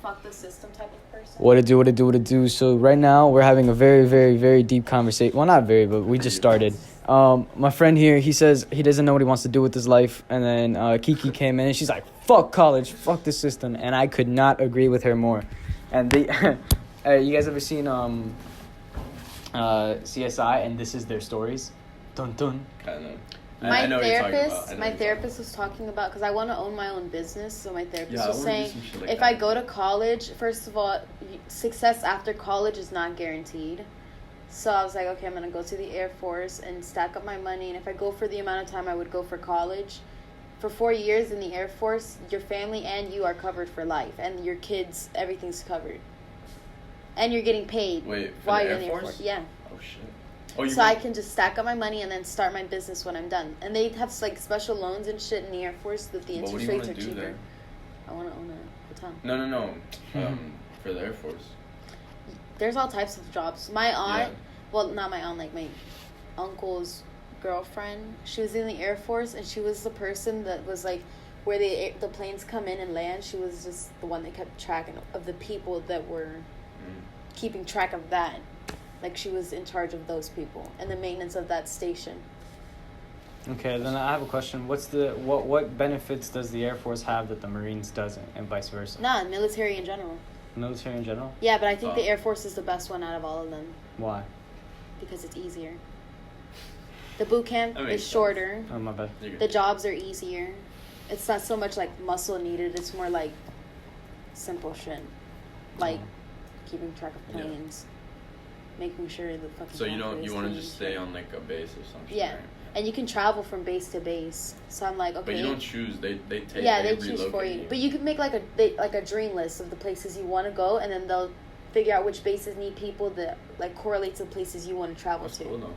fuck the system type of person. What it do. So right now we're having a very, very, very deep conversation. Well, not very, but we just started. My friend here, he says he doesn't know what he wants to do with his life. And then Kiki came in and she's like, fuck college, fuck the system. And I could not agree with her more. And you guys ever seen CSI? And this is their stories. Dun dun. Kind of. My therapist was talking about, because I want to own my own business, so my therapist was saying, if I go to college, first of all, success after college is not guaranteed. So I was like, okay, I'm going to go to the Air Force and stack up my money, and if I go for the amount of time I would go for college, for 4 years in the Air Force, your family and you are covered for life, and your kids, everything's covered. And you're getting paid while you're in the Air Force? Yeah. Oh, shit. So I can just stack up my money and then start my business when I'm done. And they have like special loans and shit in the Air Force that the interest rates are cheaper. There? I want to own a hotel. No. For the Air Force. There's all types of jobs. My aunt, well, not my aunt, like my uncle's girlfriend, she was in the Air Force, and she was the person that was like, where the planes come in and land, she was just the one that kept track of the people that were keeping track of that. Like, she was in charge of those people and the maintenance of that station. Okay, then I have a question. What benefits does the Air Force have that the Marines doesn't, and vice versa? Nah, military in general. Military in general? Yeah, but I think the Air Force is the best one out of all of them. Why? Because it's easier. The boot camp is shorter. Oh, my bad. The jobs are easier. It's not so much like muscle needed. It's more like simple shit. Like keeping track of planes. Making sure the fucking. So you want to just stay on like a base or something? Yeah, right? And you can travel from base to base. So I'm like, okay. But you don't choose. They take. Yeah, they choose for you. But you can make like a dream list of the places you want to go, and then they'll figure out which bases need people that like correlate to the places you want to travel to. Cool, though.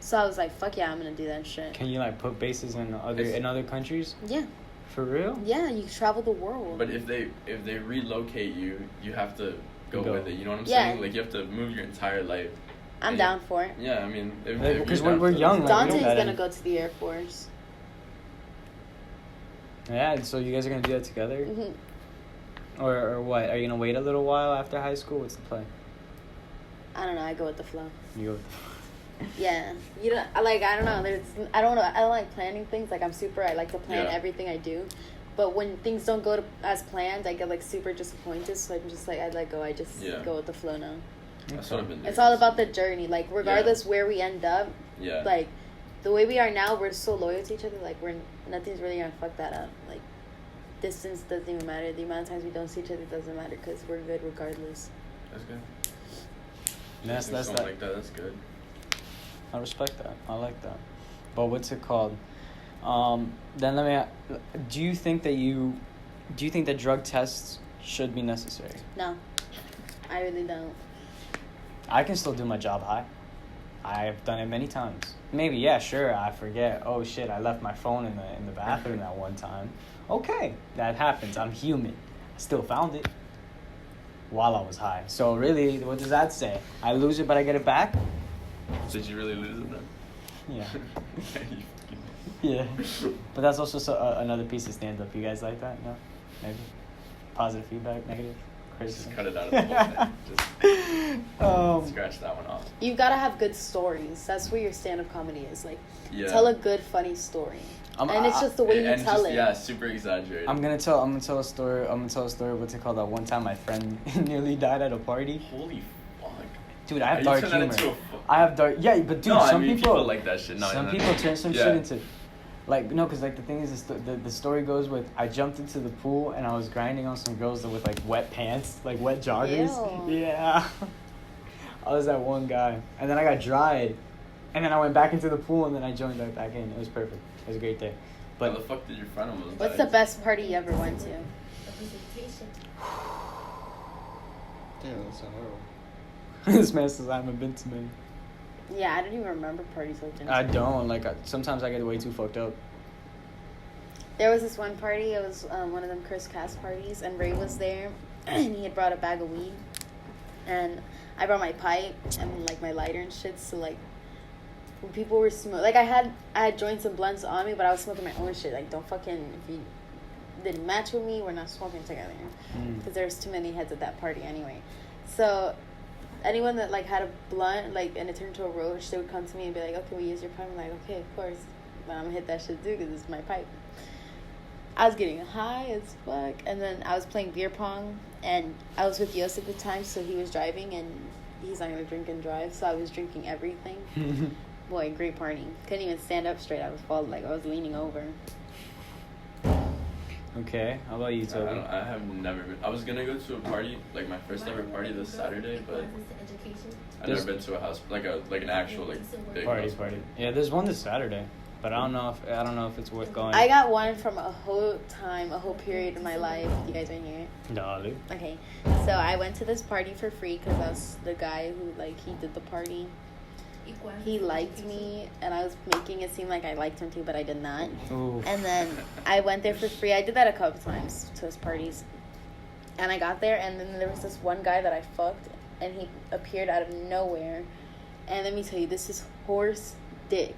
So I was like, fuck yeah, I'm gonna do that shit. Can you like put bases in other countries? Yeah. For real? Yeah, you travel the world. But if they relocate you, you have to go with it. You know what I'm saying? Like you have to move your entire life. I'm down for it. Yeah, I mean, because we're young. Dante's gonna go to the Air Force. Yeah, so you guys are gonna do that together? Mm-hmm. Or what? Are you gonna wait a little while after high school? What's the plan? I don't know. I go with the flow. You go with the flow. Yeah, I don't know. I don't like planning things. Like I like to plan everything I do, but when things don't go as planned, I get like super disappointed. So I'm just like, I let go. I just go with the flow now. That's what I've been doing. It's all about the journey. Like regardless where we end up, like the way we are now, we're so loyal to each other. Like nothing's really gonna fuck that up. Like distance doesn't even matter. The amount of times we don't see each other doesn't matter because we're good regardless. That's good. That's like that. That's good. I respect that. I like that. But what's it called? Then let me. Do you think that drug tests should be necessary? No, I really don't. I can still do my job high. I've done it many times. Maybe, yeah, sure, I forget. Oh shit, I left my phone in the bathroom that one time. Okay, that happens. I'm human. I still found it while I was high. So really, what does that say? I lose it, but I get it back? Did you really lose it then? Yeah. Yeah. But that's also another piece of stand-up. You guys like that? No? Maybe? Positive feedback? Negative? Just cut it out of the whole thing. Just scratch that one off. You've got to have good stories. That's where your stand-up comedy is. Like, tell a good, funny story. And it's just the way you tell it. Yeah, super exaggerated. I'm gonna tell a story. What's it called? That one time my friend nearly died at a party. Holy fuck. Dude, I have dark humor. Yeah, but dude, some people like that shit. Some people turn some shit into. Like, no, because, like, the thing is, the story goes with, I jumped into the pool, and I was grinding on some girls with, like, wet pants, like, wet joggers. Ew. Yeah. I was that one guy. And then I got dried. And then I went back into the pool, and then I joined right back in. It was perfect. It was a great day. But how the fuck did your friend almost die? What's the best party you ever went to? Damn, that's so horrible. This man says I haven't been to many. Yeah, I don't even remember parties I've been to. I don't. Like, sometimes I get way too fucked up. There was this one party. It was one of them Chris Cass parties, and Ray was there, and he had brought a bag of weed, and I brought my pipe and like my lighter and shit. So like, when people were smoking, like I had joints and blunts on me, but I was smoking my own shit. Like, don't fucking didn't match with me. We're not smoking together because there's too many heads at that party anyway. So anyone that like had a blunt like and it turned into a roach, they would come to me and be like, "Oh, can we use your pipe?" I'm like, "Okay, of course." But I'm gonna hit that shit too because it's my pipe. I was getting high as fuck, and then I was playing beer pong, and I was with Yos at the time, so he was driving, and he's not gonna drink and drive, so I was drinking everything. Boy, great party. Couldn't even stand up straight. I was leaning over. Okay, how about you, Toby? I have never been. I was gonna go to a party, like my first ever party this Saturday, but I've never been to a house like an actual like big party. Yeah, there's one this Saturday, but I don't know if it's worth going. I got one from a whole period in my life. You guys want to hear it? No. Okay, so I went to this party for free because I was the guy who like he did the party. He liked me, and I was making it seem like I liked him too, but I did not. Ooh. And then I went there for free. I did that a couple times to his parties. And I got there, and then there was this one guy that I fucked, and he appeared out of nowhere. And let me tell you, this is horse dick.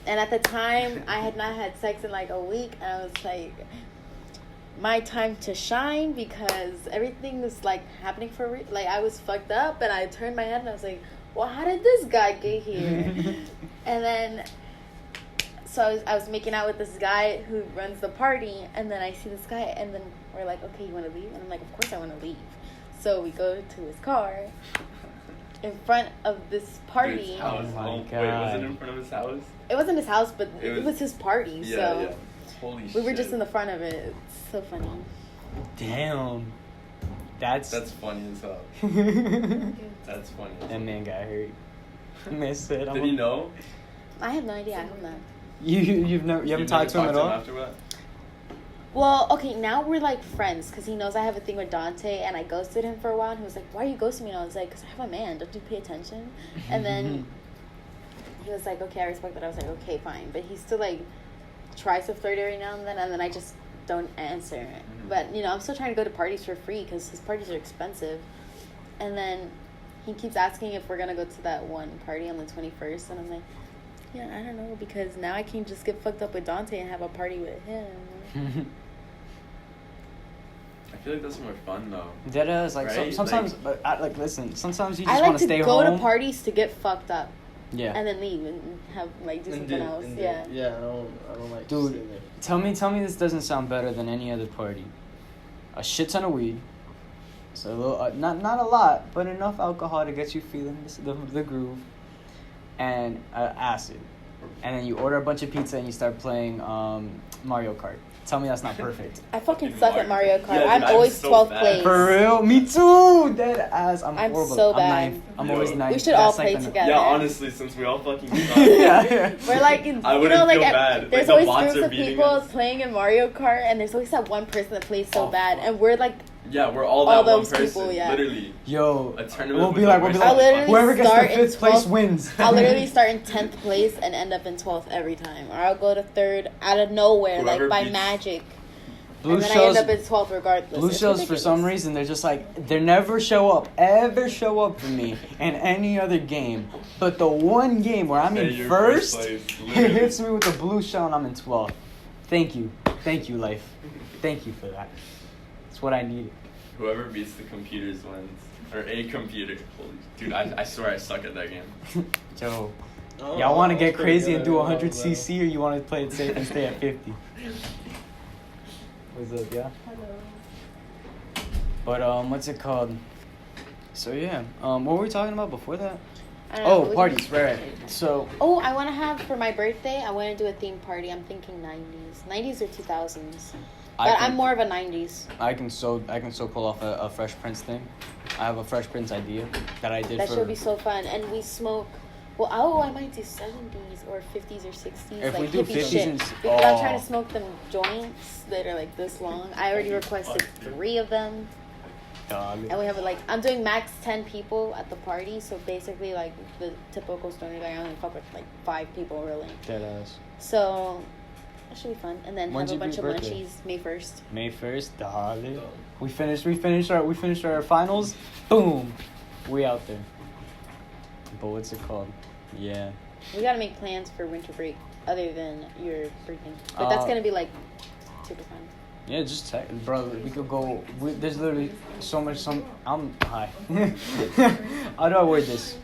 And at the time, I had not had sex in like a week, and I was like, my time to shine, because everything was like happening for real. Like I was fucked up, and I turned my head, and I was like, well, how did this guy get here? And then, so I was making out with this guy who runs the party, and then I see this guy, and then we're like, okay, you want to leave? And I'm like, of course I want to leave. So we go to his car in front of this party. Dude, house. Oh my God. Wait, was it in front of his house? It wasn't his house, but it was his party. Yeah, so yeah. Holy shit. We were just in the front of it. It's so funny. Damn. That's funny as hell. That's funny as hell. That man got hurt. Man said, Did he know? I have no idea. I hope not. You haven't talked to him at all? After that? Well, okay, now we're like friends because he knows I have a thing with Dante, and I ghosted him for a while, and he was like, "Why are you ghosting me?" And I was like, "Because I have a man. Don't you pay attention?" And then he was like, "Okay, I respect that." I was like, "Okay, fine," but he still like tries to flirt every now and then I just don't answer. Mm-hmm. But I'm still trying to go to parties for free because his parties are expensive, and then he keeps asking if we're gonna go to that one party on the 21st, and I'm like, yeah, I don't know, because now I can just get fucked up with Dante and have a party with him. I feel like that's more fun though. That is like right? sometimes, but listen. Sometimes you just want to stay home. I like to go to parties to get fucked up. Yeah. And then leave and have like do something else. Yeah. Yeah, I don't like. Dude, to stay there. tell me this doesn't sound better than any other party. A shit ton of weed. So a little, not a lot, but enough alcohol to get you feeling the groove, and acid, and then you order a bunch of pizza and you start playing Mario Kart. Tell me that's not perfect. I fucking suck at Mario Kart. Yeah, I'm always so 12th bad. place. For real? Me too! Dead ass. I'm horrible. So bad. I'm ninth. I'm always ninth. We should all play together. Yeah, honestly, since we all fucking suck. yeah. We're like, I wouldn't feel bad. There's like, always groups of people playing in Mario Kart, and there's always that one person that plays so bad, and we're like, yeah, we're all that those one person, people, yeah. Literally. Yo, a tournament. We'll be like, whoever gets the 5th place wins. I'll literally start in 10th place and end up in 12th every time, or I'll go to 3rd out of nowhere, Whoever like by magic. Blue and then shells, I end up in 12th regardless. Blue shells, for some reason, they're just like, they never show up for me in any other game. But the one game where I'm in first, it hits me with a blue shell and I'm in 12th. Thank you, life. Thank you for that. That's what I needed. Whoever beats the computers wins. Or a computer. Holy, dude, I swear I suck at that game. Joe, y'all want to get crazy and do 100cc, or you want to play it safe and stay at 50? What's up, yeah? Hello. But what's it called? So yeah, what were we talking about before that? Parties, right? So. Oh, I want to have for my birthday. I want to do a theme party. I'm thinking 90s or 2000s. But I'm more of a 90s. I can so pull off a Fresh Prince thing. I have a Fresh Prince idea that I did. That should be so fun, and we smoke. Well, I might do 70s or 50s or 60s. If like we do hippie 50s shit. and Because I'm trying to smoke them joints that are like this long. I already requested 3 of them. And we have I'm doing max 10 people at the party, so basically like the typical stoner guy, I only fuck with like 5 people really. Deadass. So that should be fun. And then When's have a bunch of birthday? munchies May 1st. May 1st, darling. We finished our finals. Boom. We out there. But what's it called? Yeah. We gotta make plans for winter break other than your freaking. But that's gonna be like super fun. Yeah, just tech, bro. We could go. There's literally so much. I'm high. How do I word this?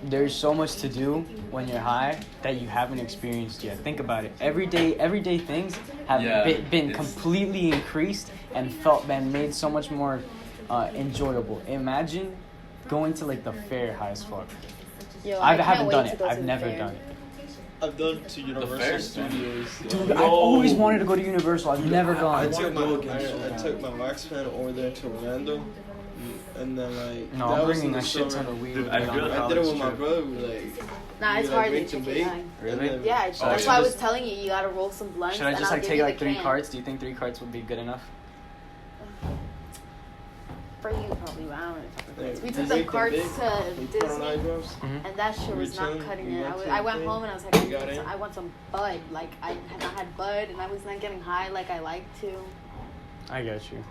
There's so much to do when you're high that you haven't experienced yet. Think about it. Everyday things have been completely increased and made so much more enjoyable. Imagine going to like the fair high as fuck. Yo, I haven't done it. I've never done it. I've done to Universal Studios. Dude, I've always wanted to go to Universal. I've never gone. I took my wax fan over there to Orlando. And then like no, I'm bringing a shit ton of weed. Dude, I did it with my brother. Like, nah, it's hard to take. Really? Yeah, that's why I was telling you gotta roll some blunts. Should I just like take like 3 carts? Do you think 3 carts would be good enough? For you, probably. But I don't know. We took the carts to Disney, and that shit was not cutting it. I went home and I was like, I want some bud. Like I had not had bud, and I was not getting high like I like to. I get you.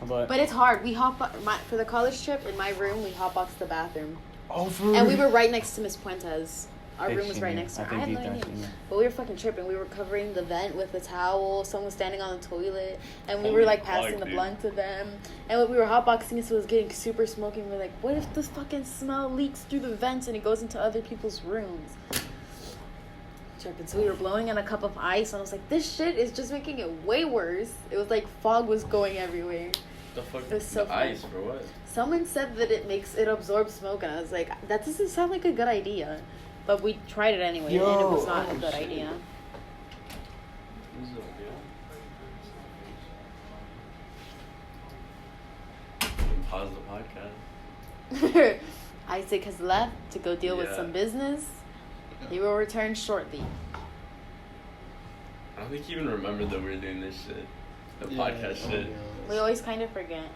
But it's hard. We for the college trip in my room. We hotboxed the bathroom. Oh, for real? And we were right next to Miss Puente's. Our room was right next to her. I have no idea. But we were fucking tripping. We were covering the vent with a towel. Someone was standing on the toilet. And we were like passing the blunt to them. And we were hotboxing, so it was getting super smoky. And we were like, what if this fucking smell leaks through the vents and it goes into other people's rooms? Tripping. So we were blowing in a cup of ice. And I was like, this shit is just making it way worse. It was like fog was going everywhere. The fuck? It was so ice for what? Someone said that it absorbs smoke, and I was like, that doesn't sound like a good idea. But we tried it anyway, and it was not a good idea. Pause the podcast. Isaac has left to go deal with some business. He will return shortly. I don't think he even remembered that we were doing this shit. The podcast shit. We always kind of forget.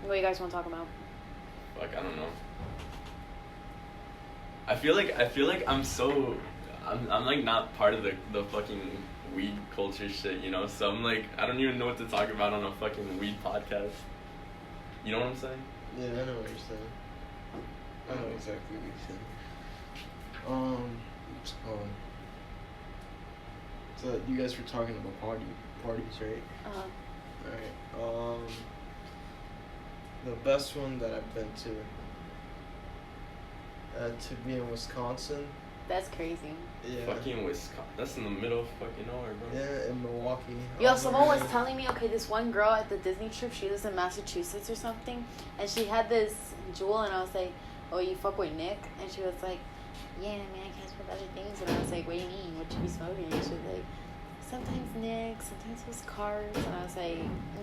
What do you guys want to talk about? Fuck, I don't know. I feel like I'm like not part of the fucking weed culture shit, you know? So I'm like, I don't even know what to talk about on a fucking weed podcast. You know what I'm saying? Yeah, I know what you're saying. I know exactly what you're saying. So you guys were talking about parties, right? Alright. The best one that I've been to be in Wisconsin. That's crazy. Yeah. Fucking Wisconsin. That's in the middle of fucking nowhere, bro. Yeah, in Milwaukee. Yo, someone was telling me, okay, this one girl at the Disney trip, she lives in Massachusetts or something, and she had this jewel, and I was like, oh, you fuck with Nick? And she was like, yeah, I mean, I can't smoke other things. And I was like, what do you mean? What you be smoking? And she was like, sometimes Nick, sometimes those cars. And I was like,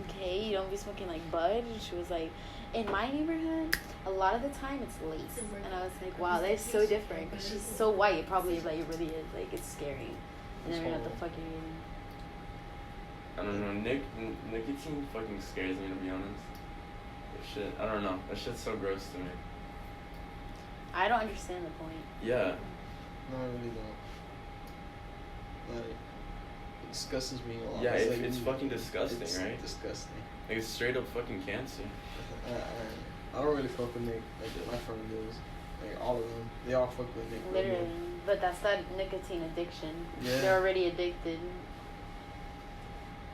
okay, you don't be smoking like bud? And she was like, in my neighborhood, a lot of the time it's lace. And I was like, wow, that is so different. Because she's so white, probably like it really is. Like, it's scary. And then we're not the fucking. I don't know. Nicotine fucking scares me, to be honest. That shit, I don't know. That shit's so gross to me. I don't understand the point. Yeah. No, I really don't. Like, it disgusts me a lot. Yeah, it's fucking disgusting, right? It's disgusting. Like, it's straight up fucking cancer. I don't really fuck with Nick like my friend does. Like, all of them. They all fuck with Nick. Literally. But that's that nicotine addiction. Yeah. They're already addicted.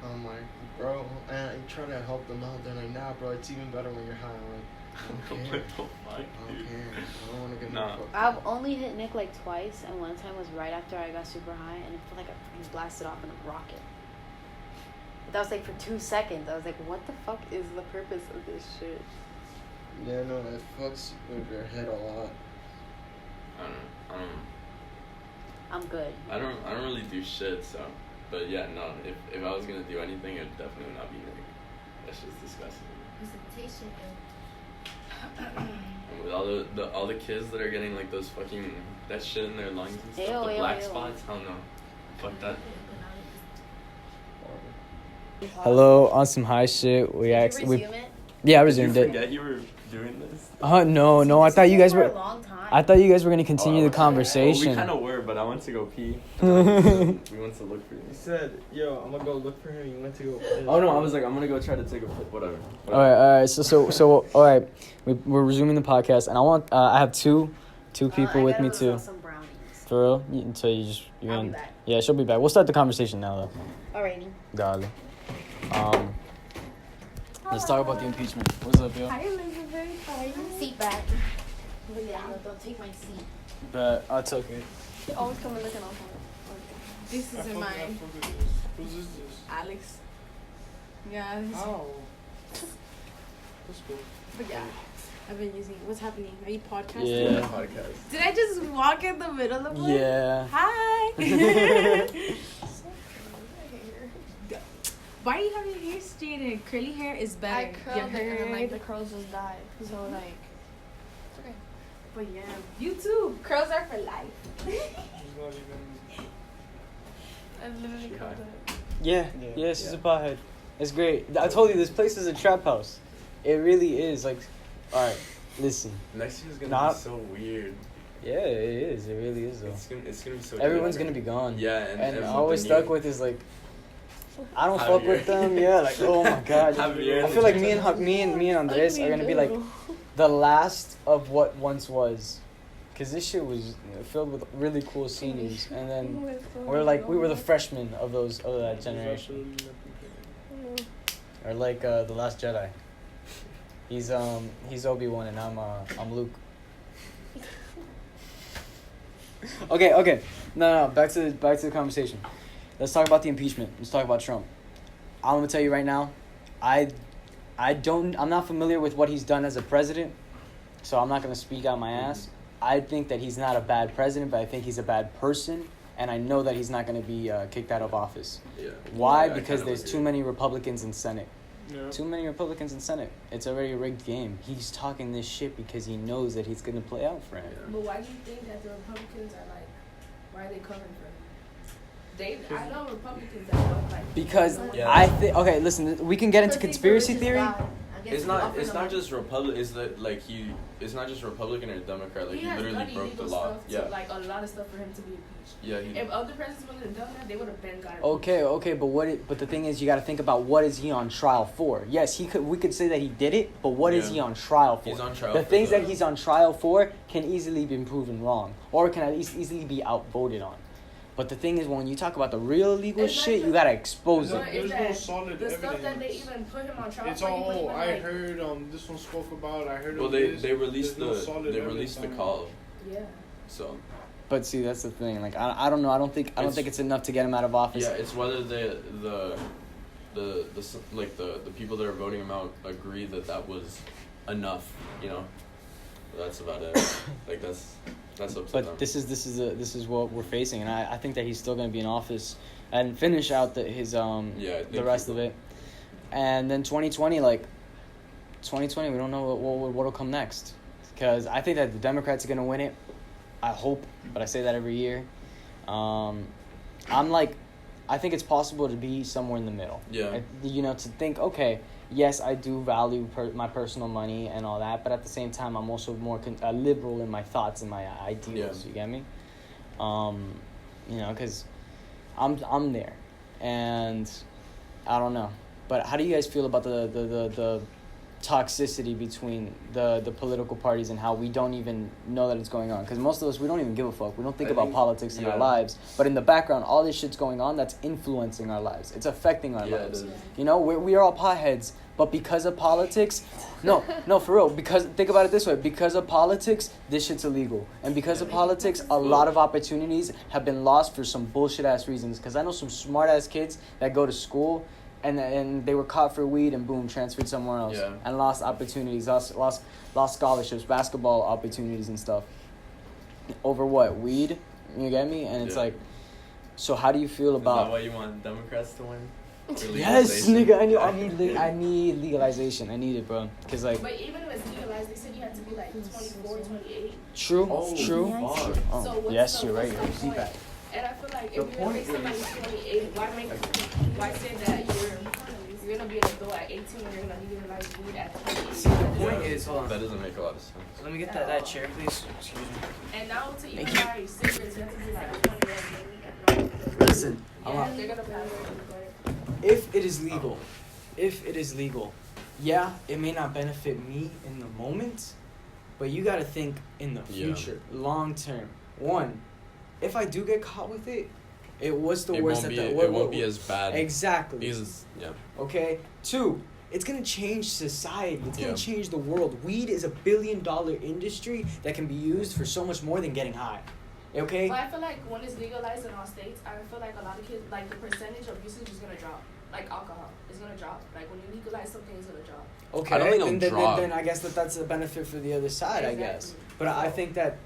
I'm like, bro, and I try to help them out. They're like, nah, bro, it's even better when you're high. I'm like, I don't care. I don't want to get no. I've only hit Nick like twice, and one time was right after I got super high, and it felt like I fucking blasted off in a rocket. But that was like for 2 seconds. I was like, what the fuck is the purpose of this shit? Yeah, no, it fucks with your head a lot. I don't know. I'm good. I don't really do shit, so. But yeah, no. If I was gonna do anything, it'd definitely not be Nick. That's just disgusting. And with all the kids that are getting like those fucking that shit in their lungs and stuff, the black spots, hell no. Fuck that. Hello, on some high shit. Did you resume it? Yeah, I resumed it. Did you forget you were doing this? No. I thought you guys were. A long time. I thought you guys were gonna continue the conversation. Well, we kind of were, but I went to go pee. We went to look for you. He said, "Yo, I'm gonna go look for him." You went to go. Oh no, I was like, I'm gonna go try to take a pic. Whatever. All right. So all right. We're resuming the podcast, and I have two people with me too. Some brownies. For real? Until you're I'll gonna... be back. Yeah, she'll be back. We'll start the conversation now, though. Alrighty. Dale. Let's talk about the impeachment. What's up, yo? Hi, Elizabeth. Seat back. But yeah, don't take my seat. But it's okay. They always come and look at all time. This is in mine. Who's this? Alex. Yeah. Oh. That's cool. But yeah, I've been using. What's happening? Are you podcasting? Yeah. Podcast. Did I just walk in the middle of it? Yeah. Hi. Why do you have your hair straightened? Curly hair is better. I curled it and then like the curls just died. So like, it's okay. But yeah, you too. Curls are for life. He's not even. I literally curled it. Yeah. Yeah, she's a pothead. It's great. I told you, this place is a trap house. It really is. Like, alright, listen. Next year's gonna be so weird. Yeah, it is. It really is, though. It's gonna be so Everyone's good. gonna be gone. Yeah, and with all we're the stuck new- with is like, I don't Javier. fuck with them. Yeah, like, oh my god. Javier. I feel like me and Andres are gonna be like the last of what once was, cause this shit was filled with really cool seniors, and then we were the freshmen of that generation, or like the Last Jedi. He's Obi-Wan and I'm Luke. Okay. No. Back to the conversation. Let's talk about the impeachment. Let's talk about Trump. I'm gonna tell you right now, I'm not familiar with what he's done as a president, so I'm not gonna speak out my ass. I think that he's not a bad president, but I think he's a bad person, and I know that he's not gonna be kicked out of office. Yeah. Why? Yeah, Because there's too many Republicans in Senate. Yeah. Too many Republicans in Senate. It's already a rigged game. He's talking this shit because he knows that he's gonna play out for him. Yeah. But why do you think that the Republicans are like? Why are they covering for him? I know Republicans that don't like. Because Yeah. I think, okay, listen, we can get into conspiracy theory. It's not just Republican. It's that like it's not just Republican or Democrat. Like he literally broke the law. Yeah. Like a lot of stuff for him to be impeached. Yeah. If other presidents would have done that, they would have been got. Okay, but the thing is, you got to think about what is he on trial for. Yes, we could say that he did it, but what is he on trial for? He's on trial. The for things that he's on trial for can easily be proven wrong, or can at least easily be outvoted on. But the thing is, when you talk about the real illegal shit, you gotta expose it. There's no solid the evidence. stuff that they even put him on trial It's for. all. I heard this one spoke about. I heard. Well, they released they released the call. Yeah. So. But see, that's the thing. Like, I don't know. I don't think it's enough to get him out of office. Yeah, it's whether the people that are voting him out agree that was enough. You know, that's about it. Like that's up to them. But this is what we're facing, and I think that he's still going to be in office and finish out the rest of it. And then 2020, we don't know what'll come next, because I think that the Democrats are going to win it. I hope, but I say that every year. I think it's possible to be somewhere in the middle. Yeah. To think, okay, yes, I do value my personal money and all that, but at the same time, I'm also more liberal in my thoughts and my ideals. Yeah. You get me? Because I'm there, and I don't know. But how do you guys feel about the toxicity between the political parties and how we don't even know that it's going on? Because most of us, we don't even give a fuck. We don't think about politics in our lives. But in the background, all this shit's going on that's influencing our lives. It's affecting our lives. We are all potheads, but because of politics, no, for real. Because think about it this way: because of politics, this shit's illegal, and because of politics, a lot of opportunities have been lost for some bullshit ass reasons. Because I know some smart ass kids that go to school. And they were caught for weed and boom, transferred somewhere else. Yeah. And lost opportunities, lost scholarships, basketball opportunities and stuff. Over what? Weed? You get me? And it's like, so how do you feel about... Is that why you want Democrats to win? Yes, nigga, I need legalization. I need it, bro. Cause But even if it's legalized, they said you have to be like 24, 28. True, true. So yes, you're right. See that. And I feel like if you're gonna make somebody 28, why say that you're gonna be an adult at 18 and you're gonna legalize weed at 28? See, the point is, hold on. That doesn't make a lot of sense. Let me get that chair, please. Excuse me. And now to even buy cigarettes, you have to be like 21. Listen, they're gonna pass it. if it is legal, yeah, it may not benefit me in the moment, but you gotta think in the future, long term. One, if I do get caught with it, it was the worst. It won't be as bad. Exactly. Because, Okay. 2, it's gonna change society. It's gonna change the world. Weed is $1 billion industry that can be used for so much more than getting high. Okay. But I feel like when it's legalized in all states, I feel like a lot of kids, like the percentage of usage is gonna drop. Like alcohol is gonna drop. Like when you legalize something, it's gonna drop. Okay. I don't think it'll drop. Then I guess that's a benefit for the other side. Exactly. I guess. But I think that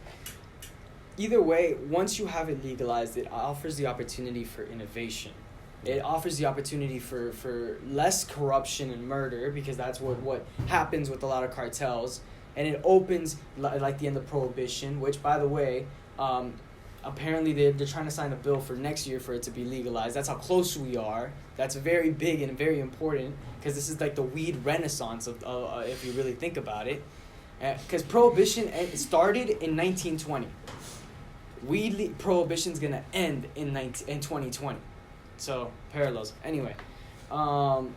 either way, once you have it legalized, it offers the opportunity for innovation. It offers the opportunity for less corruption and murder, because that's what happens with a lot of cartels. And it opens, like the end of Prohibition, which, by the way, apparently they're trying to sign a bill for next year for it to be legalized. That's how close we are. That's very big and very important, because this is like the weed renaissance of if you really think about it. Because Prohibition started in 1920. Prohibition's gonna end in 2020. So parallels. Anyway, so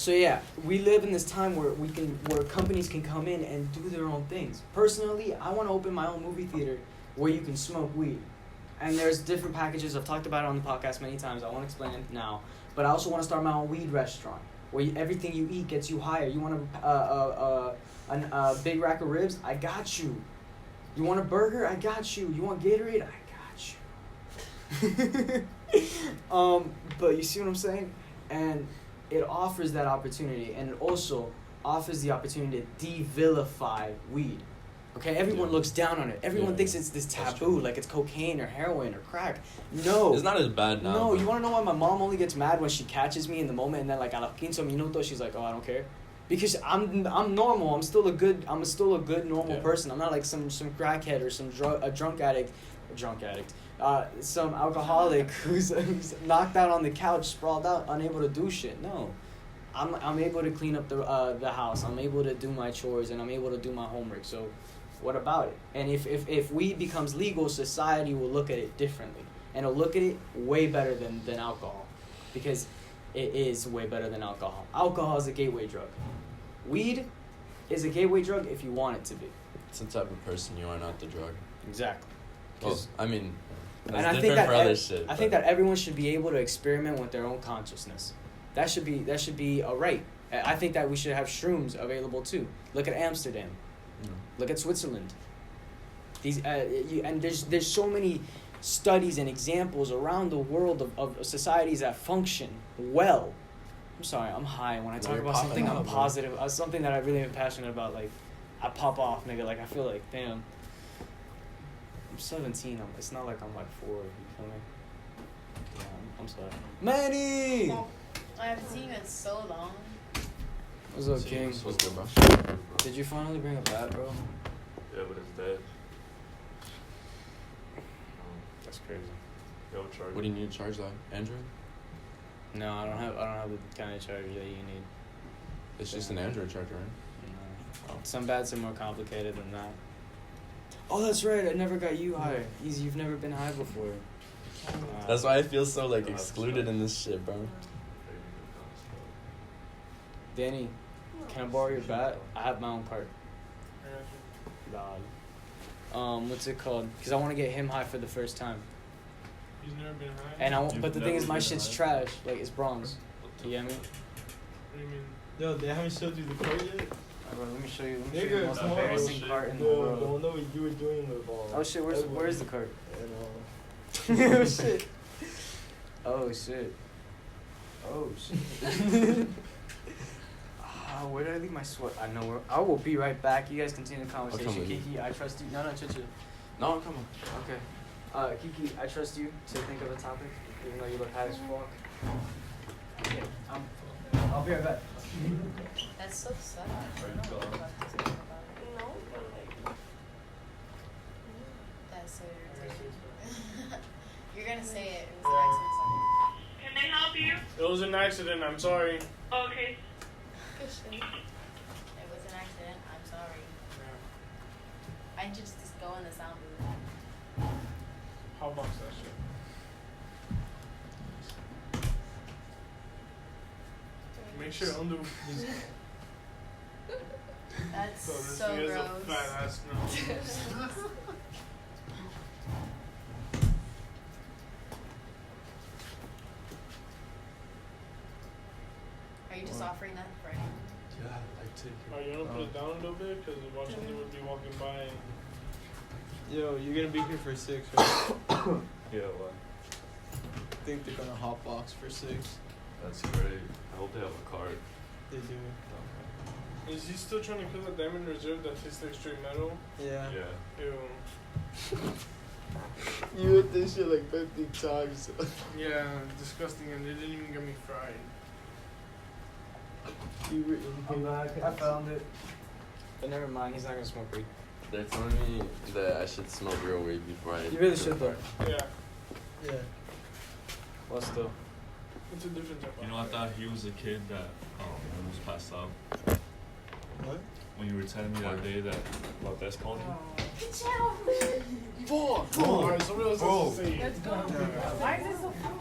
yeah, we live in this time where companies can come in and do their own things. Personally, I want to open my own movie theater where you can smoke weed, and there's different packages. I've talked about it on the podcast many times. I won't explain it now, but I also want to start my own weed restaurant where everything you eat gets you higher. You want a big rack of ribs? I got you. You want a burger? I got you. You want Gatorade? I got you. But you see what I'm saying? And it offers that opportunity, and it also offers the opportunity to de-vilify weed. Okay, everyone looks down on it. Everyone thinks it's this taboo, like it's cocaine or heroin or crack. No. It's not as bad now. No, you want to know why my mom only gets mad when she catches me in the moment, and then like a los 15 minutos she's like, oh, I don't care. Because I'm normal. I'm still a good normal person. I'm not like some crackhead or some drunk addict, some alcoholic who's knocked out on the couch, sprawled out, unable to do shit. No, I'm able to clean up the house. I'm able to do my chores, and I'm able to do my homework. So, what about it? And if weed becomes legal, society will look at it differently, and it'll look at it way better than alcohol, because it is way better than alcohol. Alcohol is a gateway drug. Weed is a gateway drug if you want it to be. It's the type of person you are, not the drug. Exactly. Well, I mean, that's and I different think that for other shit. I think that everyone should be able to experiment with their own consciousness. That should be a right. I think that we should have shrooms available too. Look at Amsterdam. Look at Switzerland. And there's so many studies and examples around the world of societies that function well. I'm sorry, I'm high. When I talk about something, I'm positive. Something that I really am passionate about, like, I pop off, nigga. Like, I feel like, damn. I'm 17. It's not like I'm like 4. You feel me? Yeah, I'm sorry. Manny! I haven't seen you in so long. What's up, King? What's good, bro? Did you finally bring a bat, bro? Yeah, but it's dead. That's crazy. Yo, charge. What do you need to charge that? Android? No, I don't have the kind of charger that you need. It's just an Android charger, right? No. Some bats are more complicated than that. Oh, that's right. I never got you high. Easy, you've never been high before. That's why I feel so like excluded in this shit, bro. Danny, can I borrow your bat? I have my own cart. God. What's it called? Because I want to get him high for the first time. He's never been high. And but the thing is, my shit's trash. Like, it's bronze. You get me? What do you mean? Yo, they haven't showed you the cart yet? Bro, let me show you the most embarrassing cart in the world. Don't know what you were doing with ball. Oh shit, where's the cart? And, Oh shit. Oh shit. Oh shit. Where did I leave my sweat? I know where. I will be right back. You guys continue the conversation. Kiki, I trust you. No, chill. No, come on. Okay. Kiki, I trust you to think of a topic, even though you look high as fuck. Okay. I'll be right back. That's so sad. I don't know what about this about it. No, but like. That's so irritating. You're gonna say it. It was an accident. Can they help you? It was an accident. I'm sorry. Okay. It was an accident. I'm sorry. I just go in the sound booth. How box that shit? Make sure under. That's So this so nigga's gross. a fat ass now. you just offering that for anyone? Yeah, I take it. Are you gonna put it down a little bit? Because Washington would be walking by and... Yo, you're gonna be here for 6, right? Yeah, what? I think they're gonna hotbox for 6. That's great. I hope they have a card. They do. Is he still trying to kill a Diamond Reserve that tastes like straight metal? Yeah. Yeah. Ew. You ate this shit like 50 times. Yeah, disgusting, and they didn't even get me fried. I'm back. I found it. But never mind, he's not gonna smoke weed. They're telling me that I should smoke real weed before I... You really should though. Yeah. Yeah. Well, still. It's a different type of... You know, I thought he was a kid that almost passed out. What? When you were telling me that day that about this calling. Fuck! Alright, somebody else has to say it. Let's go. Why is this so fun?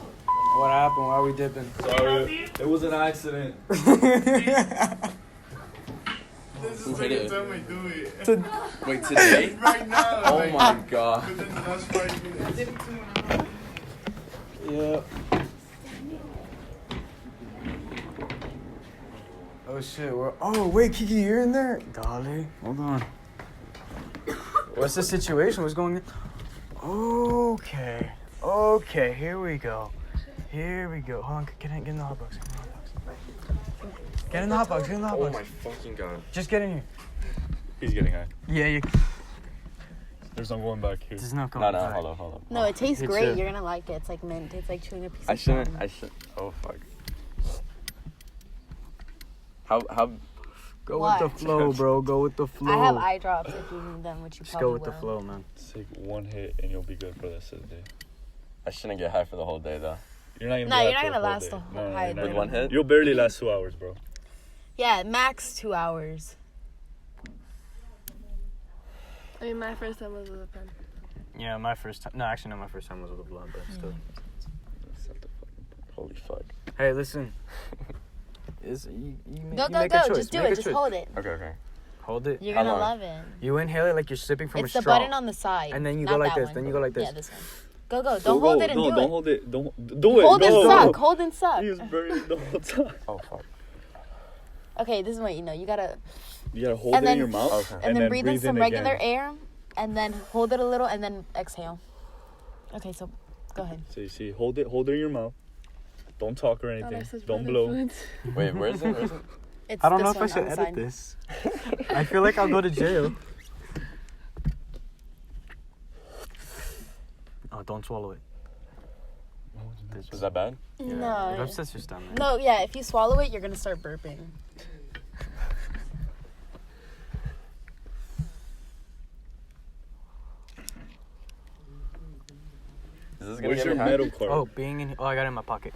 What happened? Why are we dipping? Sorry, it was an accident. This is the second time I do it. Wait, today? Right now. Oh like, my god. But then the last 5 minutes. Yeah. Oh shit, oh wait, Kiki, you're in there? Golly, hold on. What's the situation? What's going on? Okay, here we go. Hold on, get in the hot box. Get in the hot box. Oh my fucking god. Just get in here. He's getting high. Yeah, you. There's no going back here. There's no going back. Hold on. No, it tastes It's great. good. You're gonna like it. It's like mint. It's like chewing a piece I of shouldn't, gum. oh fuck. How? Go What? with the flow, bro. Go with the flow. I have eye drops if you need them, which you Just probably go with will. the flow, man. Take one hit and you'll be good for the rest of the day. I shouldn't get high for the whole day though. You're not gonna. No, be you're high not for gonna last whole the day. whole No, high you're not With gonna- one hit? You'll barely last 2 hours, bro. Yeah, max 2 hours. I mean, my first time was with a pen. Yeah, my first time. No, actually, no, my first time was with a blunt, but still. Holy fuck. Hey, listen. You Go, make a go. choice. Just do Make it. a Just choice. hold it. Okay. Hold it. You're How gonna long? love it. You inhale it like you're sipping from It's a the straw. button on the side. And then you not go like that this. one. Then you go like this. Yeah, this one. Go. Don't hold it and do it. Don't hold it. Don't do it. Hold and go. suck. Hold and suck. He was burning the whole time. Oh fuck. Okay, this is what you know. You gotta You gotta hold And it then- in your mouth. Okay. and then breathe in some regular again. air, and then hold it a little, and then exhale. Okay, so go ahead. So you see, hold it in your mouth. Don't talk or anything. Don't blow. Wait, where is it? It's I don't know this if I one should on the edit side. this. I feel like I'll go to jail. Oh, don't swallow it. Is that bad? No. It upsets your stomach. No, yeah. If you swallow it, you're gonna start burping. Is this gonna Where's get your me high? metal card? Oh, being in. Oh, I got it in my pocket.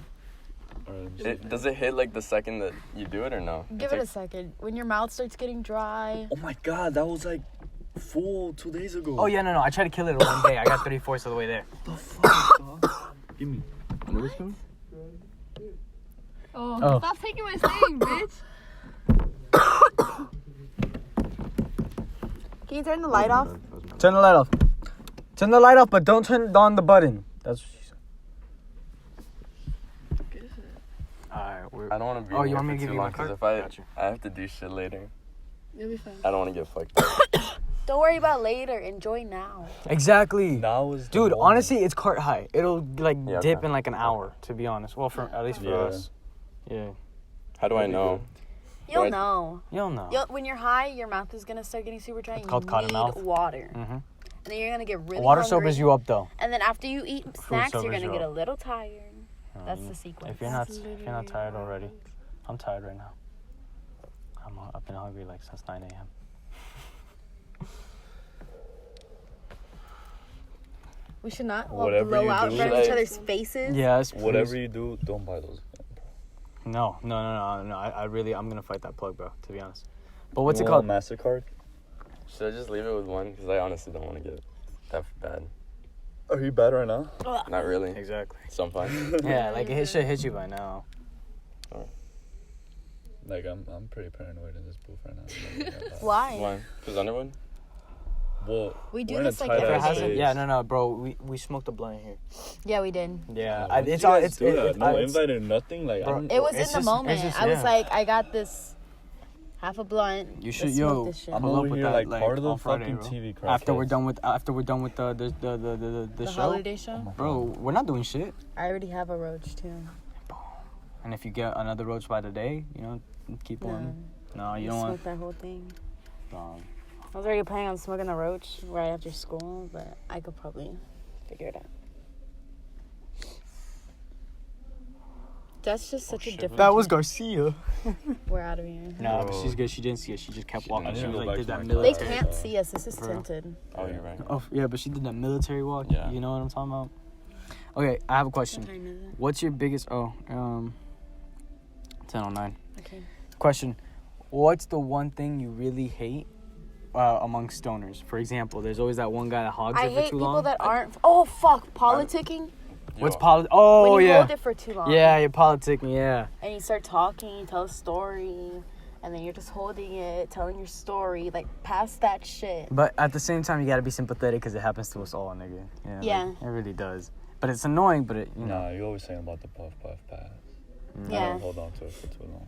Does it hit like the second that you do it or no? Give it a second. When your mouth starts getting dry. Oh my god, that was like full 2 days ago. Oh yeah, no. I tried to kill it in one day. I got 3/4 of the way there. The fuck, dog? Give me. Oh, stop taking my thing, bitch. Can you turn the light off? Turn the light off. Turn the light off, but don't turn on the button. That's what she said. Alright, I don't want to be Oh, in you here want me for to give too you my long because card? if Got you. I have to do shit later, You'll be fine. I don't want to get fucked up. Don't worry about later. Enjoy now. Exactly. Now is the Dude, moment. honestly, it's cart high. It'll like Yeah, dip okay. in like an hour, to be honest. Well, for at least for Yeah. us. Yeah. How do I know? You'll Right. know. You'll know. When you're high, your mouth is gonna start getting super dry. It's You called cotton need mouth. water, Mm-hmm. and then you're gonna get really Water hungry. sobers you up though. And then after you eat snacks, you're sobers gonna you get a up. little tired. That's the sequence. If you're not tired already, I'm tired right now. I've been hungry like since 9 a.m. We should not Whatever blow you out do, right in like- each other's faces. Yes. Whatever you do, don't buy those. No. I'm gonna fight that plug, bro. To be honest. But what's it You called? want MasterCard? Should I just leave it with one? Because I honestly don't want to get that bad. Are you bad right now? Not really. Exactly. So I'm fine. Yeah, like it should hit you by now. Like I'm pretty paranoid in this booth right now. Why? Why? Because Underwood? Well, we do we're in this a like tight every ass day. space. Yeah, no, bro. We smoked a blunt here. Yeah, we did. Yeah, Why it's did all. you guys It's do that? No it's, invite or nothing. Like, bro, It was in it's the just- moment. just- I was yeah. like, I got this half a blunt. You should, Let's smoke yo. this shit. I'm pull over up with here that, like part of the on Friday, fucking bro. TV crack. After we're done with the The show, holiday show. bro. We're not doing shit. I already have a roach too. And if you get another roach by the day, keep on. No, you don't smoke want. that whole thing. Um, I was already planning on smoking a roach right after school, but I could probably figure it out. That's just such a different. that was Garcia. We're out of here. Nah, but she's good. She didn't see us. She just kept walking. didn't She was go like back did to that my They military. can't see us. This is For real. tinted. Oh, you're right. Oh yeah, but she did that military walk. Yeah. You know what I'm talking about? Okay, I have a question. What time is it? What's your biggest? 10:09. Okay. Question: what's the one thing you really hate among stoners? For example, there's always that one guy that hogs I it for hate too people long. that aren't. Oh fuck, politicking. What's Oh when you yeah. hold it for too long. Yeah, you're politicking. Yeah. And you start talking, you tell a story, and then you're just holding it, telling your story, like past that shit. But at the same time, you gotta be sympathetic because it happens to us all, nigga. Yeah. Like, it really does. But it's annoying. But you know. Nah, you're always saying about the puff pass. Yeah. I don't hold on to it for too long.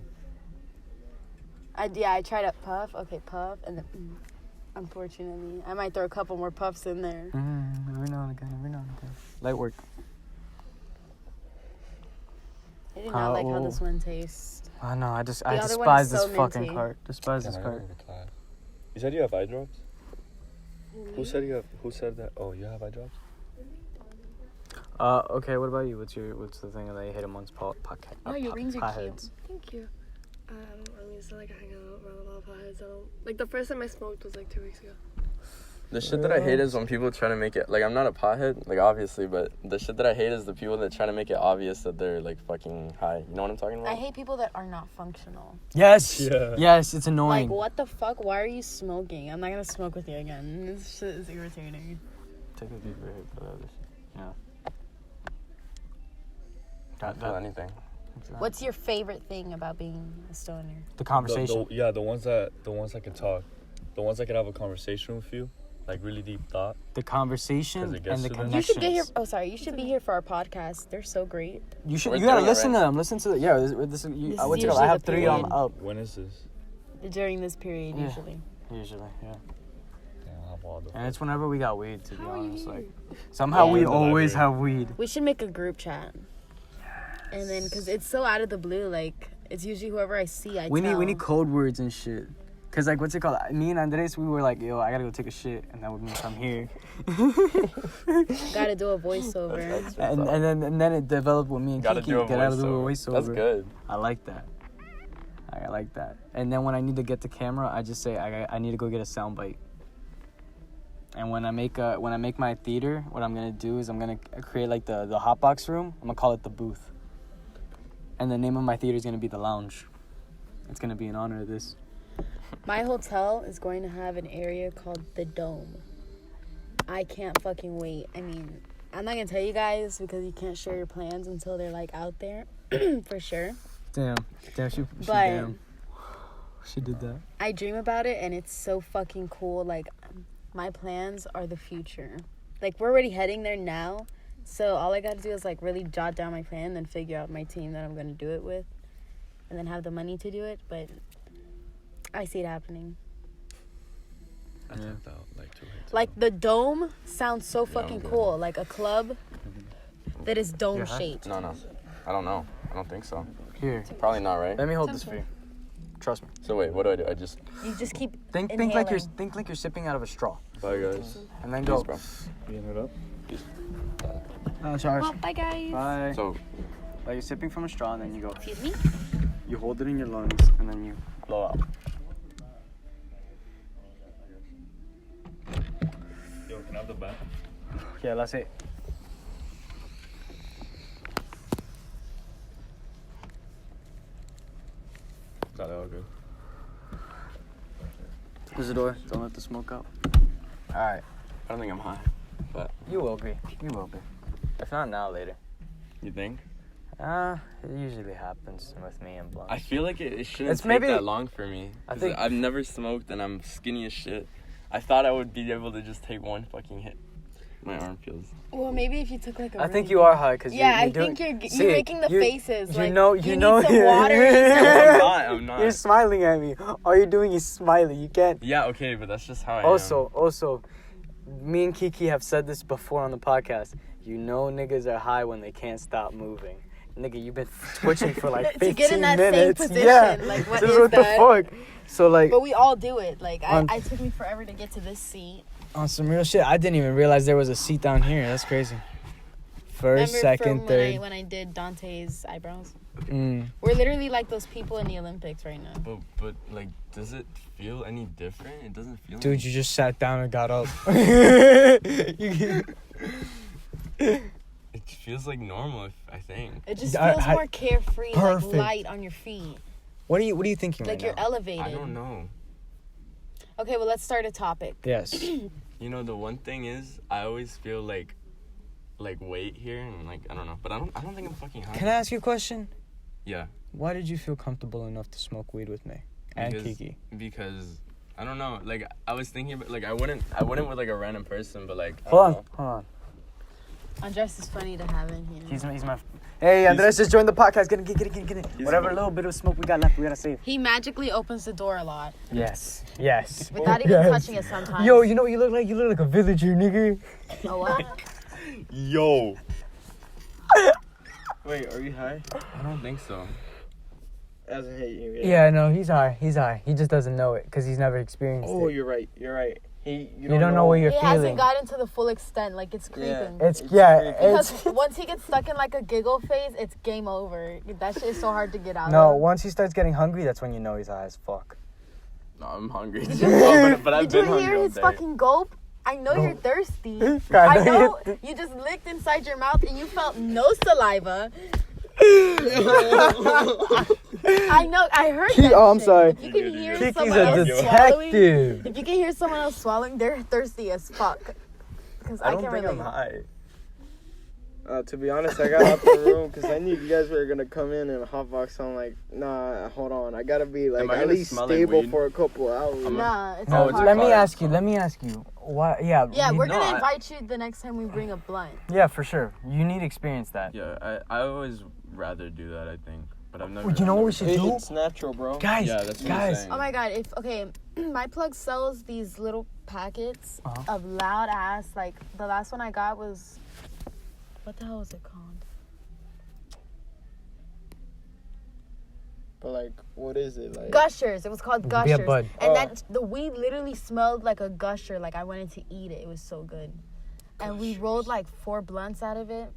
I tried to puff. Okay, puff, and then unfortunately, I might throw a couple more puffs in there. Every now and again. Light work. I did not like how this one tastes. I know. I other one despise is this so fucking minty. cart. Despise this Can I cart. go to class? You said you have eye drops? Who said that? Oh, you have eye drops? Okay. What about you? What's the thing that you hate amongst podcast? Oh, your rings are cute. potheads? Thank you. I used to like hang out around a lot of potheads. Like the first time I smoked was like 2 weeks ago. The shit that I hate is when people try to make it, like, I'm not a pothead, like, obviously, but the shit that I hate is the people that try to make it obvious that they're, like, fucking high. You know what I'm talking about? I hate people that are not functional. Yes. Yeah. Yes. It's annoying. Like, what the fuck? Why are you smoking? I'm not gonna smoke with you again. This shit is irritating. Take a deep breath for the other shit. Yeah. Don't feel anything. What's your favorite thing about being a stoner? The conversation. The ones that can talk. The ones that can have a conversation with you. Like really deep thought. The conversation 'Cause it and gets the to them. You connections. should get here. Oh, sorry. You should be here for our podcast. They're so great. You should. We're You gotta doing it listen right to them. Listen to the. Yeah. This This is what's it called? usually I have the 3 on period. up. When is this? During this period, Yeah. usually. Usually. Yeah. Damn, I'll have all the And it's whenever we got weed. To be How are you honest, here? like somehow Yeah. we In the always library. have weed. We should make a group chat. And then, because it's so out of the blue, like, it's usually whoever I see, I We tell. need code words and shit. Cause like what's it called? Me and Andres, we were like, yo, I gotta go take a shit, and then we're gonna come here. Gotta do a voiceover. and then it developed with me and Gotta Kiki. do a Gotta do a voiceover. voiceover. That's good. I like that. I like that. And then when I need to get the camera, I just say I need to go get a soundbite. And when I make my theater, what I'm gonna do is I'm gonna create like the hotbox room. I'm gonna call it the booth. And the name of my theater is gonna be the lounge. It's gonna be in honor of this. My hotel is going to have an area called the Dome. I can't fucking wait. I mean, I'm not gonna tell you guys because you can't share your plans until they're like out there, for sure. Damn, she But she did that. I dream about it and it's so fucking cool. Like, my plans are the future. Like, we're already heading there now. So all I gotta do is like really jot down my plan, then figure out my team that I'm gonna do it with, and then have the money to do it. But I see it happening. I tapped out like 2 weeks. Like, the Dome sounds so fucking cool. Like a club that is dome shaped. No. I don't know. I don't think so. Here, Probably not, right? let me hold this for you. Trust me. So wait, what do? I just... You just keep Think like you're sipping out of a straw, Bye guys. and then go. Peace, bro. Being it up. Charge. Well, bye guys. Bye. So, Like you're sipping from a straw, and then you go. Excuse me? You hold it in your lungs, and then you blow out. Yo, can I have the back? Yeah, that's it. Got it all good. Close the door. Don't let the smoke out. All right. I don't think I'm high. But You will be. You will be. If not now, later. you think? It usually happens with me and blunts. I feel like it shouldn't It's take maybe- that long for me. I 'Cause think- I've never smoked and I'm skinny as shit. I thought I would be able to just take one fucking hit. My arm feels. Well, maybe if you took like a. I think you are high because I think you're making the faces. You know, you need know. Some water. I'm not. You're smiling at me. All you're doing is smiling. You can't. Yeah, okay, but that's just how I am. Also, me and Kiki have said this before on the podcast. You know, niggas are high when they can't stop moving. Nigga, you've been twitching for like 15 minutes. To get in that same position. Yeah. Like, what the fuck? So like. But we all do it. Like, I took me forever to get to this seat. On some real shit, I didn't even realize there was a seat down here. That's crazy. First, second, third. When I did Dante's eyebrows. Mm. We're literally like those people in the Olympics right now. But like, does it feel any different? It doesn't feel. Dude, you just sat down and got up. It feels like normal, I think. It just feels more carefree, perfect. like light on your feet. What are you thinking like right now? Like you're elevated. I don't know. Okay, well, let's start a topic. Yes. You know, the one thing is, I always feel like weight here, and like I don't know, but I don't think I'm fucking high. Can I ask you a question? Yeah. Why did you feel comfortable enough to smoke weed with me and Kiki? Because I don't know. Like I was thinking about, like I wouldn't with like a random person, but like hold on. Andres is funny to have in here. He's my. Hey, Andres just joined the podcast. Get in. Whatever little bit of smoke we got left, we gotta save. He magically opens the door a lot. Yes. Without even touching it sometimes. Yo, you know what you look like? You look like a villager, nigga. A what? Yo. Wait, are you high? I don't think so. Hasn't hit you yet. Yeah, no, he's high. He just doesn't know it because he's never experienced it. Oh, you're right. You don't know what you're feeling. He hasn't gotten to the full extent. Like, it's creeping. It's once he gets stuck in, like, a giggle phase, it's game over. That shit is so hard to get out of. No, once he starts getting hungry, that's when you know he's high as fuck. No, I'm hungry. Did I've you been hungry hear his fucking gulp? I know you're thirsty. I know you just licked inside your mouth and you felt no saliva. I know. I heard that. Oh, I'm sorry. If you can hear Kiki's someone a else detective. swallowing, if you can hear someone else swallowing, they're thirsty as fuck. Because I can't relate. I'm high. To be honest, I got out the room because I knew you guys were gonna come in and hotbox. So I'm like, nah, hold on. I gotta be like at least stable for a couple hours. Nah, it's no. hard. Let me ask you. Why? Yeah. Yeah, we're gonna invite you the next time we bring a blunt. Yeah, for sure. You need to experience that. Yeah, I always rather do that. I think, but I've never. You know what we should do? It's natural, bro. Guys, yeah, that's what I'm saying. Oh my god! My plug sells these little packets of loud ass. Like the last one I got was, what the hell was it called? But like, what is it like? Gushers. It was called Gushers. Yeah, bud. And the weed literally smelled like a gusher. Like I wanted to eat it. It was so good. And we rolled like 4 blunts out of it.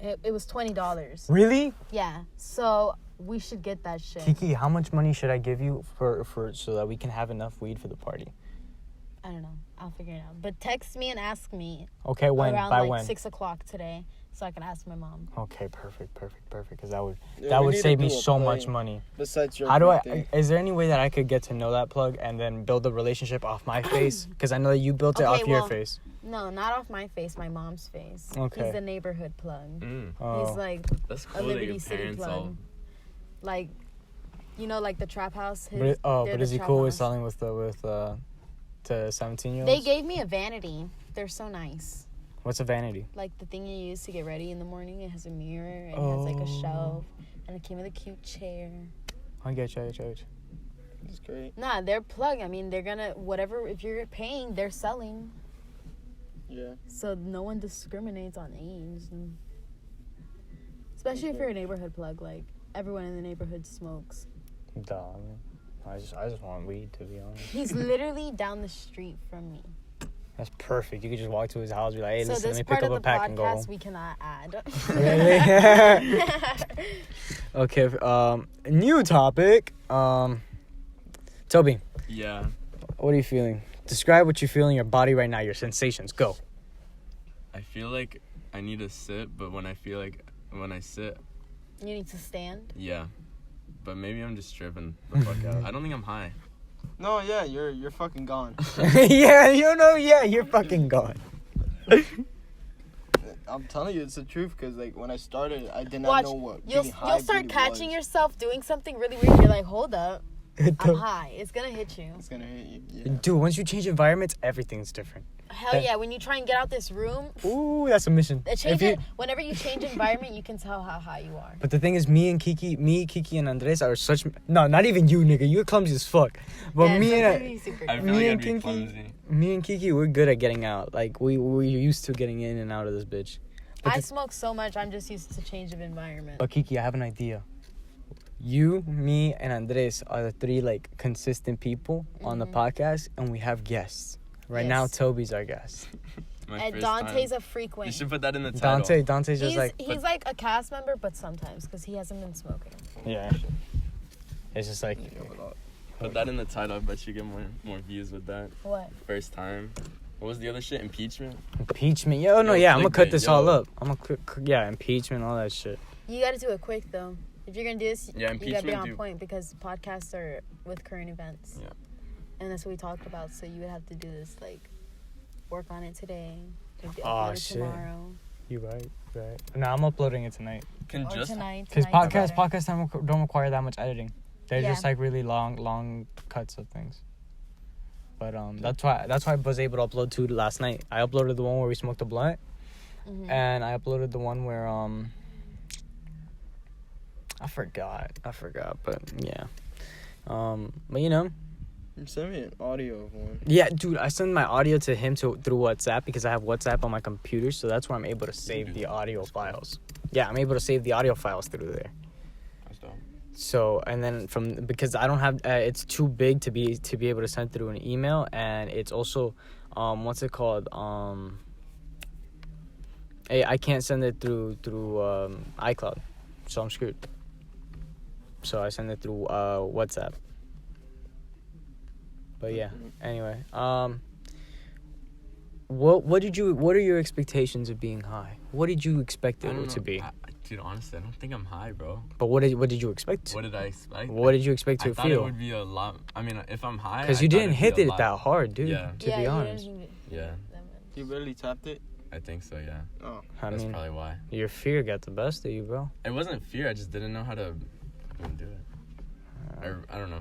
It was $20. Really? Yeah. So we should get that shit. Kiki, how much money should I give you for so that we can have enough weed for the party? I don't know. I'll figure it out. But text me and ask me. Okay, when? Around By like when? 6 o'clock today, so I can ask my mom. Okay, perfect. Because that would save me so much money. Besides your Is there any way that I could get to know that plug and then build a relationship off my face? Because I know that you built it off your face. No, not off my face. My mom's face. Okay. He's the neighborhood plug. Oh. He's like that's a cool Liberty City plug. Like, you know, like the trap house. But is he cool with selling with to 17-year-olds? They gave me a vanity. They're so nice. What's a vanity? Like the thing you use to get ready in the morning. It has a mirror and it has like a shelf and it came with a cute chair. I get you. That's great. Nah, they're plug. I mean, they're gonna whatever. If you're paying, they're selling. Yeah. So no one discriminates on age, especially if you're a neighborhood plug. Like everyone in the neighborhood smokes. Duh. I just want weed, to be honest. He's literally down the street from me. That's perfect. You could just walk to his house, be like, "Hey, listen, let me pick up a pack and go." So this part of the podcast we cannot add. Okay. New topic. Toby. Yeah. What are you feeling? Describe what you feel in your body right now. Your sensations. Go. I feel like I need to sit, but when I sit, you need to stand. Yeah. But maybe I'm just tripping the fuck out. I don't think I'm high. No, yeah, you're fucking gone. Yeah, you're fucking gone. I'm telling you, it's the truth. Because like when I started, I did not know what. You'll start catching yourself doing something really weird. You're like, hold up. I'm high. It's gonna hit you. It's gonna hit you. Yeah. Dude, once you change environments, everything's different. Hell yeah, when you try and get out this room. Ooh, that's a mission. Whenever you change environment, you can tell how high you are. But the thing is, me, Kiki, and Andres are such... No, not even you, nigga. You're clumsy as fuck. But I me and Kiki, we're good at getting out. Like, we're used to getting in and out of this bitch. I smoke so much, I'm just used to change of environment. But Kiki, I have an idea. You, me, and Andres are the three, like, consistent people on the podcast, and we have guests. Right now, Toby's our guest. And Dante's a frequent. You should put that in the title. Dante's just he's like a cast member, but sometimes, because he hasn't been smoking. Yeah. It's just like... Put that in the title. I bet you get more views with that. What? First time. What was the other shit? Impeachment? Impeachment. I'm gonna cut this all up. Impeachment, all that shit. You gotta do it quick, though. If you're gonna do this, you gotta be on point, because podcasts are with current events. Yeah. And that's what we talked about, so you would have to do this, like, work on it today. Oh, shit. Tomorrow. You right. No, I'm uploading it tonight. Tonight. Because podcasts don't require that much editing. They're just like really long cuts of things. But that's why I was able to upload 2 last night. I uploaded the one where we smoked a blunt, and I uploaded the one where I forgot. But yeah, but you know. Send me an audio of one. Yeah, dude, I send my audio to him through WhatsApp, because I have WhatsApp on my computer, so that's where I'm able to save the audio files. Yeah, I'm able to save the audio files through there. That's dope. So, and then because I don't have, it's too big to be able to send through an email, and it's also, what's it called? I can't send it through iCloud, so I'm screwed. So I send it through WhatsApp. But yeah, anyway, what are your expectations of being high? What did you expect it to be? Dude, honestly, I don't think I'm high, bro. But what did you expect? What did I expect? What did you expect to I feel? thought it would be a lot. I mean, if I'm high, because you didn't hit it that hard, dude. Yeah. To be honest. Yeah. You barely tapped it. I think so. Yeah. Oh. That's probably why. Your fear got the best of you, bro. It wasn't fear. I just didn't know how to do it. I don't know.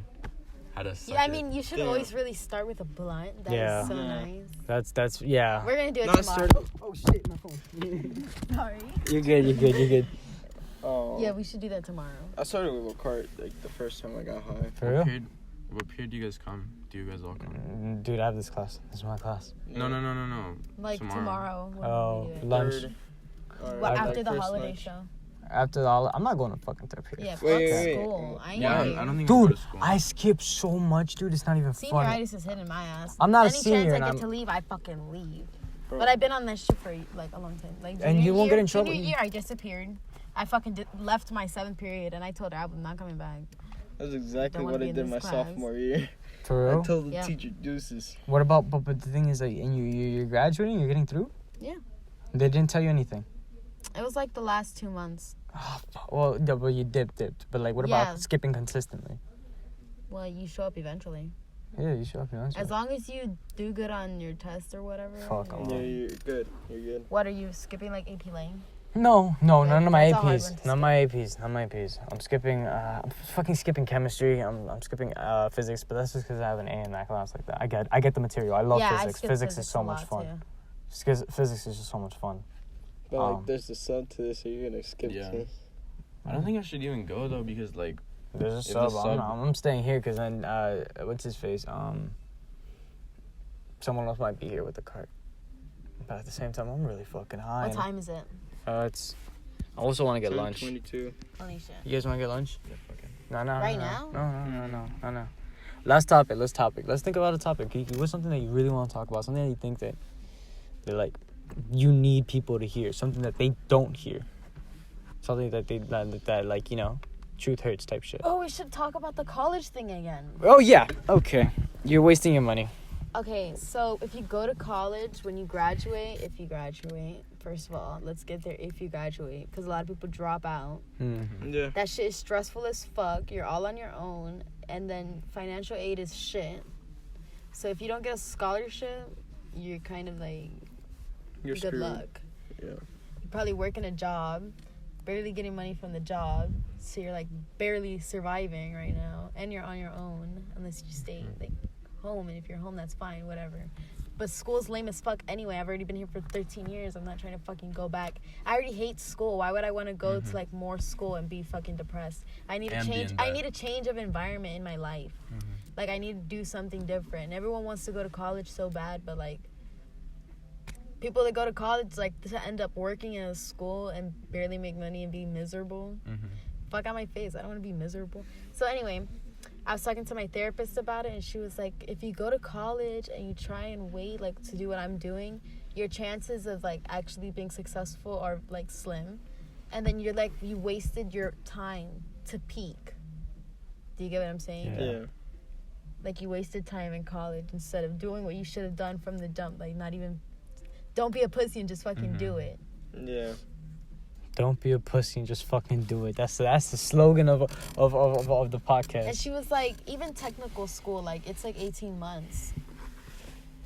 I mean, you should always really start with a blunt. That is so nice. That's yeah. We're gonna do it tomorrow. Oh shit, my phone. Sorry. You're good. Oh. Yeah, we should do that tomorrow. I started with a cart like the first time I got high. For real? What period do you guys come? Do you guys all come? Dude, I have this class. This is my class. No. Like tomorrow. Oh, lunch. After the holiday show. After all, I'm not going to fucking therapy. Yeah, fuck school. I don't think dude, I skip so much, dude. It's not even funny. Senioritis is hitting my ass. I'm not a senior. Any chance I get to leave, I fucking leave. But I've been on that shit for like a long time. Like, and you won't get in trouble. Junior year, I disappeared. I fucking left my 7th period, and I told her I'm not coming back. That's exactly what I did my sophomore year. For real? I told the teacher deuces. What about? But the thing is, like, you're graduating. You're getting through. Yeah. They didn't tell you anything. It was like the last 2 months. Well, you dipped. But like, what about skipping consistently? Well, you show up eventually. Yeah, you show up eventually. As long as you do good on your test or whatever. Fuck. Yeah, you're good. You're good. What, are you skipping like AP Lang? No, none of my APs. None of my APs. I'm skipping. I'm fucking skipping chemistry. I'm skipping physics, but that's just because I have an A in that class like that. I get the material. I love physics. Physics is so much fun. Physics is just so much fun. But like, there's a sub to this, so you're gonna skip this. I don't think I should even go though, because like there's a sub. I'm staying here because then what's his face? Someone else might be here with the cart. But at the same time, I'm really fucking high. What time is it? It's. I also want to get lunch. 22. Holy shit. You guys want to get lunch? Yeah, fucking. No. Right now? No. Last topic. Let's think about a topic, Kiki. What's something that you really want to talk about? Something that you think that like you need people to hear. Something that they don't hear. Something that that like, you know, truth hurts type shit. Oh, we should talk about the college thing again. Oh yeah. Okay. You're wasting your money. Okay, so if you go to college, when you graduate, first of all, let's get there if you graduate, because a lot of people drop out. Mm-hmm. Yeah. That shit is stressful as fuck. You're all on your own, and then financial aid is shit. So if you don't get a scholarship, you're kind of like, you're good screwed. luck. Yeah. You're probably working a job, barely getting money from the job, so you're like barely surviving right now, and you're on your own unless you stay like home, and if you're home, that's fine, whatever. But school's lame as fuck anyway. I've already been here for 13 years. I'm not trying to fucking go back. I already hate school. Why would I want to go to like more school and be fucking depressed? I need a change. I need a change of environment in my life. Like, I need to do something different. And everyone wants to go to college so bad, but like, people that go to college, like, to end up working in a school and barely make money and be miserable. Fuck out my face. I don't want to be miserable. So anyway, I was talking to my therapist about it, and she was like, if you go to college and you try and wait, like, to do what I'm doing, your chances of, like, actually being successful are, like, slim. And then you're, like, you wasted your time to peak. Do you get what I'm saying? Yeah. Like, you wasted time in college instead of doing what you should have done from the jump. Like, not even... Don't be a pussy and just fucking do it. Yeah. Don't be a pussy and just fucking do it. That's the slogan of the podcast. And she was like, even technical school, like, it's like 18 months.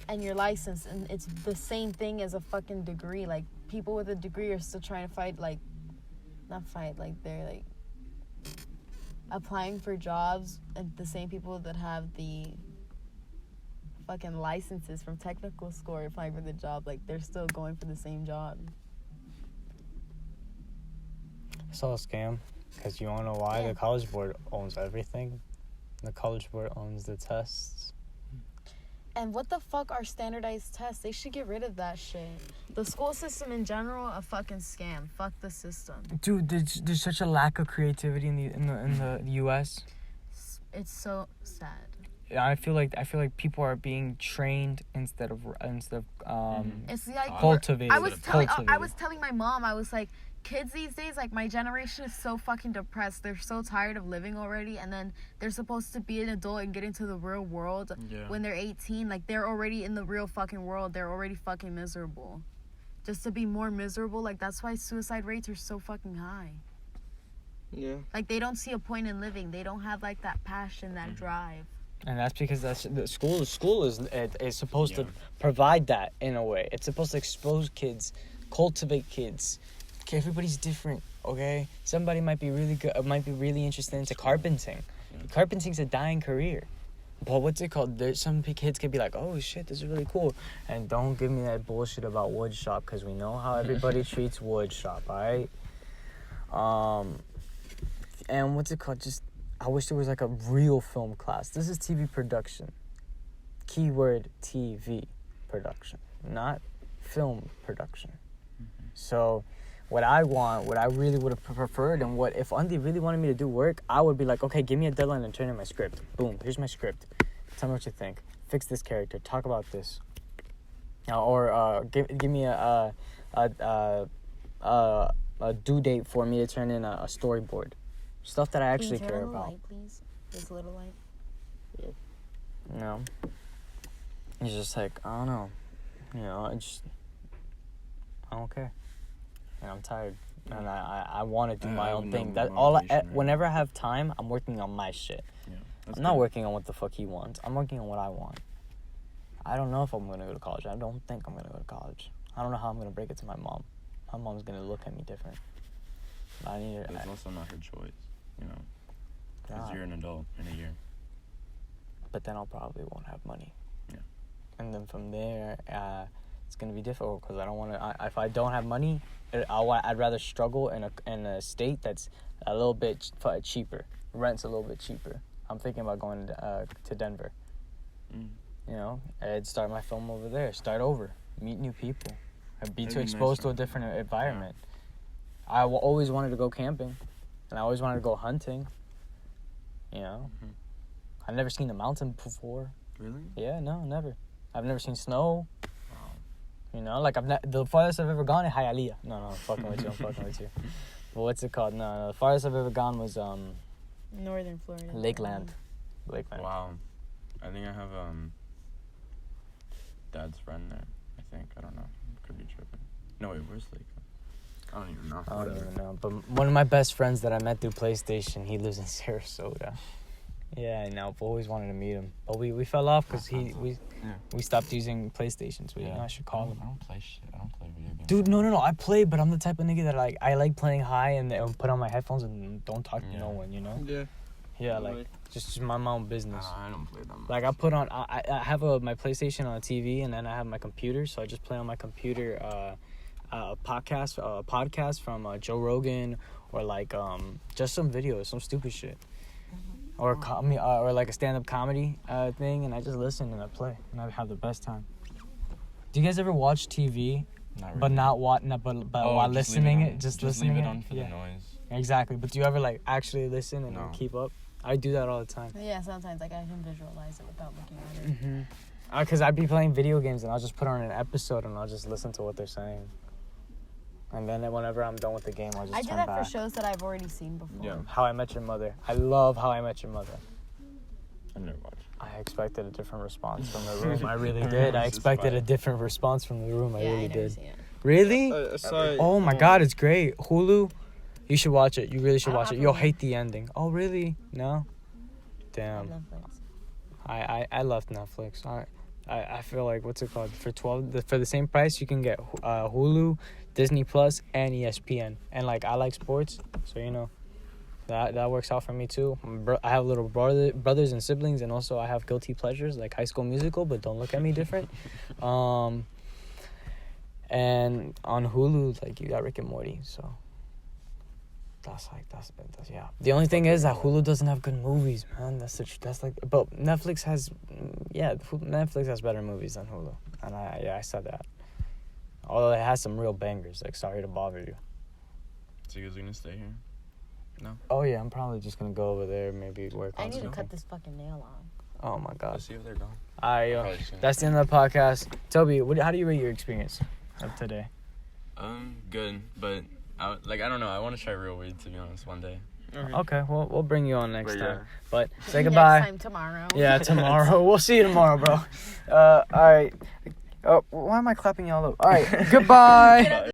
And you're licensed. And it's the same thing as a fucking degree. Like, people with a degree are still trying to fight, like... Not fight, like, they're, like... applying for jobs. And the same people that have the... fucking licenses from technical school are applying for the job. Like, they're still going for the same job. It's all a scam, because you want to know why? Yeah. The College Board owns everything. The College Board owns the tests. And what the fuck are standardized tests? They should get rid of that shit. The school system in general, a fucking scam. Fuck the system. Dude, there's such a lack of creativity in the U.S. It's so sad. I feel like people are being trained instead of It's like cultivated. I was telling my mom, I was like, kids these days, like, my generation is so fucking depressed. They're so tired of living already, and then they're supposed to be an adult and get into the real world when they're 18. Like, they're already in the real fucking world. They're already fucking miserable. Just to be more miserable, like, that's why suicide rates are so fucking high. Yeah. Like, they don't see a point in living. They don't have, like, that passion, that drive. And that's because that's the school is supposed to provide that in a way. It's supposed to expose kids, cultivate kids. Okay, everybody's different, okay? Somebody might be really good, might be really interested into carpenting. Carpenting's a dying career. But what's it called? There's some kids could be like, oh shit, this is really cool. And don't give me that bullshit about wood shop, because we know how everybody treats wood shop, alright? And what's it called? Just, I wish there was like a real film class. This is TV production. Keyword TV production, not film production. So what I really would have preferred, and what if Andy really wanted me to do work, I would be like, okay, give me a deadline and turn in my script. Boom, here's my script. Tell me what you think. Fix this character. Talk about this. Or give me a due date for me to turn in a storyboard. Stuff that I actually care about. Light, please? Just a little light. You know, it's just like, I don't know. You know, I don't care. And I'm tired. And I want to do my own thing. That whenever I have time, I'm working on my shit. I'm not working on what the fuck he wants. I'm working on what I want. I don't know if I'm going to go to college. I don't think I'm going to go to college. I don't know how I'm going to break it to my mom. My mom's going to look at me different. It's also not her choice, you know. Because you're an adult in a year. But then I'll probably won't have money. Yeah. And then from there, it's going to be difficult because I don't want to... If I don't have money, I'd rather struggle in a state that's a little bit cheaper. Rent's a little bit cheaper. I'm thinking about going to Denver. You know, I'd start my film over there. Start over. Meet new people. I'd be too exposed to a different environment. I always wanted to go camping. And I always wanted to go hunting. You know? I've never seen a mountain before. Really? Yeah, no, never. I've never seen snow. Wow. You know, like the farthest I've ever gone is Hialeah. No, I'm fucking with you. But what's it called? No, the farthest I've ever gone was Northern Florida. Lakeland. Wow. I think I have dad's friend there. I think. I don't know. Could be tripping. No, wait, where's Lakeland? I don't even know. I don't even know. But one of my best friends that I met through PlayStation, he lives in Sarasota. Yeah, I know. I've always wanted to meet him, but we fell off because we stopped using PlayStations. I should call him. I don't play shit. I don't play video games. Dude, no. I play, but I'm the type of nigga that I like playing high and put on my headphones and don't talk to no one. You know? Yeah. Yeah, like just my own business. I don't play that much. Like I have my PlayStation on a TV and then I have my computer, so I just play on my computer a podcast from Joe Rogan or like just some videos, some stupid shit, or or like a stand-up comedy thing, and I just listen and I play and I have the best time. Do you guys ever watch TV, but not while listening just listening leave it on for the noise? Exactly, but do you ever like actually listen and keep up? I do that all the time. Yeah, sometimes like I can visualize it without looking at it. Mm-hmm. Because I'd be playing video games and I'll just put on an episode and I'll just listen to what they're saying. And then whenever I'm done with the game, I'll just turn back. I do that for shows that I've already seen before. Yeah. How I Met Your Mother. I love How I Met Your Mother. I never watched. I expected a different response from the room. I really did. I expected a different response from the room. I really did. Seen it. Really? Oh my God, it's great. Hulu. You should watch it. You really should watch it. You'll hate the ending. Oh, really? No? Damn. I love Netflix. I feel like, what's it called? For for the same price, you can get Hulu, Disney Plus, and ESPN. And like I like sports, so you know that works out for me too. I have little brothers and siblings, and also I have guilty pleasures like High School Musical, but don't look at me different. And on Hulu, like you got Rick and Morty, so. That's yeah. The only thing is that Hulu doesn't have good movies, man. But Netflix has, Netflix has better movies than Hulu, and I said that. Although it has some real bangers, like Sorry to Bother You. So you guys are gonna stay here? No. Oh yeah, I'm probably just gonna go over there, maybe work on. I need to cut this fucking nail on. Oh my God. Let's see if they're gone. Alright, yo, that's the end of the podcast. Toby, how do you rate your experience of today? Good, but. I don't know. I want to try real weed, to be honest, one day. Okay, well, we'll bring you on next time. But say Next goodbye. time tomorrow. Yeah, tomorrow. We'll see you tomorrow, bro. All right. Oh, why am I clapping y'all up? All right, goodbye.